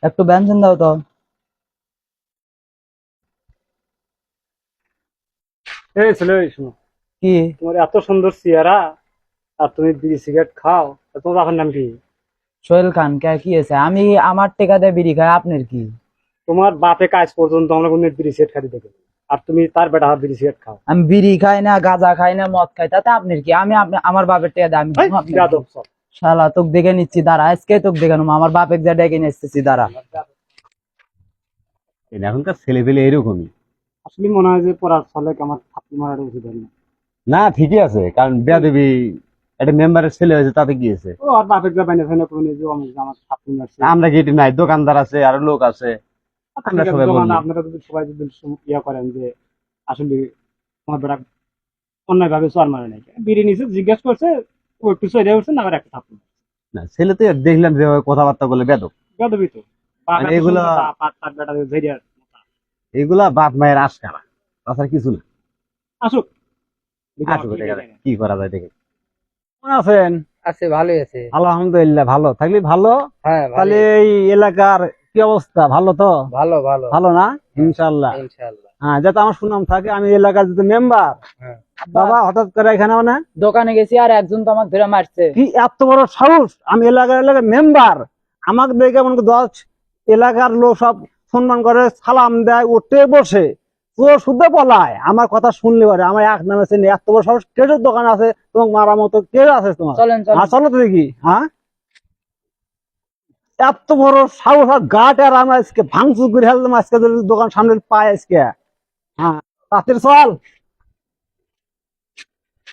একটু ব্যঞ্জন দাও তো। এই ছেলে, এই শোনো, কি? তোমার এত সুন্দর চেহারা আর তুমি বিড়ি সিগারেট খাও, তা তোমার বাপের নাম কি? সোহেল খান। কে কি আছে? আমি আমার টেকা দিয়ে বিড়ি খাই, আপনার কি? তোমার বাপে কাজ পর্যন্ত আমরা কোনদিন বিড়ি সিগারেট খাইতে দেখি নাই। আর তুমি তার বেটা হাত বিড়ি সিগারেট খাও। আমি বিড়ি খাই না, গাঁজা খাই না, মদ খাই, তাতে আপনার কি? আমি আমার বাপের টেকা দিয়ে আমি এই, খাবো, আপনার কি? বেয়াদব সব। শালা তোকে দেখে নিচ্ছি, দাঁড়া, আজকে তোকে দেখে নেবো, আমার বাপের যা ডেকে নিয়ে এসতেছি, দাঁড়া। এখনকার ছেলে পেলে এরকমই। আসলে মনে হয় যে পড়ার ফলে আমার থাপ্পড় মারাটা উচিত হয় না। না, ঠিকই আছে, কারণ বেয়াদবি একটা মেম্বারের ছেলে হয়েছে, তাতে কি আছে? ও আর বাপের যা বাইনা ফাইনা করে যে অনেক আমার থাপ্পড় মারছে। আমরা কি এটি নাই? দোকানদার আছে, আরো লোক আছে, আমরা ঠিক আছে, সবাই যখন বলবো। আপনারা যদি সবাই যদি ইয়া করেন যে আসলে তোমার বেটা অন্যায় ভাবে চর মারে নাই, বিড়ি নিচে জিজ্ঞেস করছে, ও একটু সরে উঠছে না, আবার একটা থাপ্পড় মারছে। না, ছেলে তো দেখলাম যে ওই কথাবার্তা বলে বেদব। বেয়াদবি তো। বাপ মানে এত এগুলা সুন্দর, বাপ আর তার বেটা জেরিয়ার। এগুলা বাপ মায়ের আশকারা, তাছাড়া কিছু না। আসুক, দেখি আমার আসলে কি দেখা দেয় যাক না। কি করা যায়, দেখে। কেমন আছেন? আছে, ভালোই আছে। আলহামদুলিল্লাহ, ভালো থাকলে ভালো। হ্যাঁ, তাহলে এই এলাকার কি অবস্থা? ভালো তো? ভালো ভালো। ভালো না? ইনশাল্লাহ। ইনশাআল্লাহ। হ্যাঁ, যাতে আমার সুনাম থাকে, আমি এলাকার যদি মেম্বার। হ্যাঁ। বাবা হঠাৎ করে এখানে মানে দোকানে গেছি আর একজন তো আমাকে ধরে মারছে। কি এত বড় সাহস? আমি এলাকার মেম্বার, আমাকে দেখে মনে করি 10 এলাকার লোক সব সম্মান করে, সালাম দেয়, উঠে বসে। তো শুদ্ধ পলায় আমার কথা শুনলে পারে, আমার এক নামে চেনে। এত বড় সাহস কেটের দোকান আছে তোমার মারার মতো? কে আছে তোমার? চলেন চলেন। চলো তো দেখি। হ্যাঁ, এত বড় সাহস আর গাট, আর আমরা আজকে ভাঙচুর করে ফেললাম আজকে, যদি দোকান সামনে পায় আজকে। হ্যাঁ, রাতের চল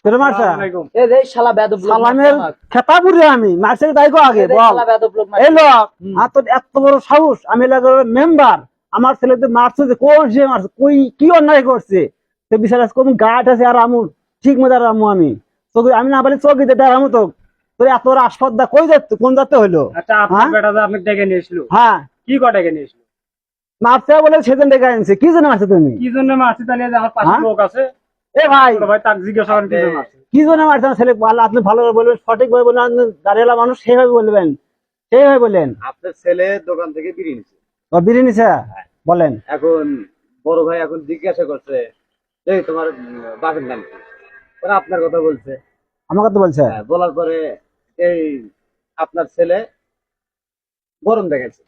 তোর মারছা। আসসালামু আলাইকুম। এই যে শালা বেয়াদব লোক মারছে সালামের আমাকে। খেতা পুরে আমি মারছে, তাই কো আগে এই যে বল। শালা বেয়াদব লোক মারছে। এই লোক, আর তোর এত বড় সাহস? আমি এলাকার মেম্বার, আমার ছেলেদের মারছে যে কোন সে মারছে, কই কি অন্যায় করছে? সে বিচার কোন গাট আছে, আর আমু ঠিক মতো আমু আমি তোকে, আমি না পারি চৌকি দিতে আমু তো। তোর এত বড় আসপদ্দা কই যাচ্ছে, কোন যাতে হইলো? আচ্ছা, আপনার হ্যাঁ বেটা যে আপনি ডেকে নিয়ে এসলো, হ্যাঁ, কি ডেকে নিয়ে এসলো? মারছে বলে সেদিন ডেকে আনছে, কি জন্য মারছে তুমি? কি জন্য মারছি? তাহলে যে আমার পাশে হ্যাঁ? লোক আছে, এ ভাই, ছোট ভাই, তাকে জিজ্ঞাসা করেন কি জন্য মারছে। কি জন্য মারছে আমার ছেলে? ভালো, আপনি ভালো করে বলবেন, সঠিক ভাবে বলবেন, আপনি দাঁড়িয়ে মানুষ সেইভাবে বলবেন, সেইভাবে বলেন। আপনার ছেলে দোকান থেকে বিড়ি নিছে। ও বিড়ি নিছে? বলেন। এখন বড় ভাই এখন জিজ্ঞাসা করছে, এই তোমার বাপের নাম কি? ওরা আপনার কথা বলছে। আমাকে তো বলছে। হ্যাঁ, বলার পরে এই আপনার ছেলে গরম দেখাচ্ছে।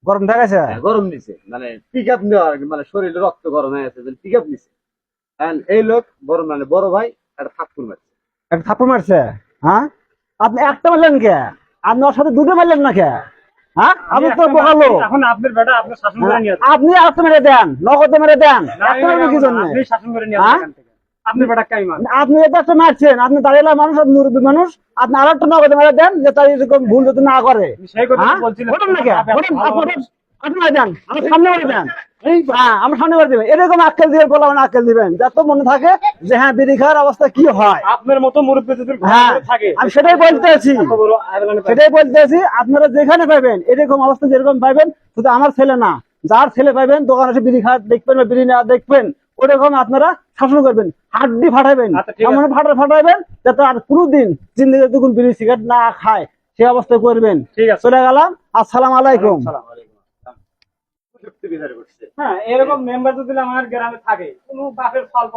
গরম দেখাছে? হ্যাঁ, গরম নিছে, মানে পিক আপ নেওয়া, মানে শরীরে রক্ত গরম হয়ে আছে, পিক আপ নিছে। And এই লোক বড়, মানে বড় ভাই একটা থাপ্পড় মারছে। একটা থাপ্পড় মারছে? হ্যাঁ, আপনি একটা মারলেন কে? আপনি ওর সাথে দুটো মারলেন না কে? হ্যাঁ, আপনি তো একটা বোকালো। মারছি, এখন আপনার বেটা আপনার শাসন করে নিয়ে যাচ্ছে। আপনি একটা মেরে দেন, নগদে মেরে দেন, না, একটা মারবেন কি জন্য? আপনি শাসন করে নিয়ে হ্যাঁ? যাচ্ছেন এখান থেকে। আপনার বেটা কাই মান। আপনি এটা একটা মারছেন, আপনি দাঁড়িয়ে মানুষ, আর মুরব্বী মানুষ, আপনি আর একটা নগদে মেরে দেন, যে তার এরকম ভুল যদি না করে। সেই কথা হ্যাঁ? বলছিলেন। ওঠেন না কে? ওঠেন, ভালো আপনি ওঠেন, আপনি মারে দেন, আমার সামনে মারে দেন। হ্যাঁ, আমার সামনে মারে দেবেন, এরকম আক্কেল দিয়ে বললাম, আক্কেল দিবেন যাতে মনে থাকে যে হ্যাঁ, বিড়ি খাওয়ার অবস্থা কি হয়। আপনার মতো মুরব্বী যদি ঘরে হ্যাঁ, ঘরে থাকে, আমি সেটাই বলতেছি, এত বড় আয়রনের পাশে। সেটাই বলতেছি। আপনারা যেখানে পাবেন এরকম অবস্থা, যেরকম পাবেন, শুধু আমার ছেলে না, যার ছেলে পাবেন দোকানে এসে বিড়ি খাওয়া দেখবেন বা বিড়ি নেওয়া দেখবেন, ওরকম আপনারা শাসন করবেন, হাড্ডি ফাটাবেন, আচ্ছা, ঠিক আছে। এমন ফাটাবেন যাতে আর কোনোদিন জিন্দগি যখন বিড়ি সিগারেট না খায়, সে অবস্থা করবেন। ঠিক আছে। চলে গেলাম, আসসালামু আলাইকুম। সালাম। যুক্তি বিচার করছে। হ্যাঁ, এরকম মেম্বার যদি আমার গ্রামে থাকে, কোনো বাপের ফল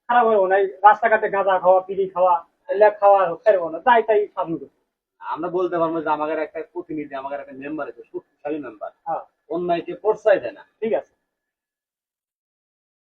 খারাপ হবো না। এই রাস্তাঘাটে গাঁজা খাওয়া, বিড়ি খাওয়া, এগুলা খাওয়া খাইবো না, তাই তাই শাসন করছে। আমরা বলতে পারবো যে আমাদের একটা প্রতিনিধি, আমাদের একটা মেম্বার আছে, শক্তিশালী মেম্বার, হ্যাঁ, অন্যায়কে প্রশ্রয় দেয় না। ঠিক আছে।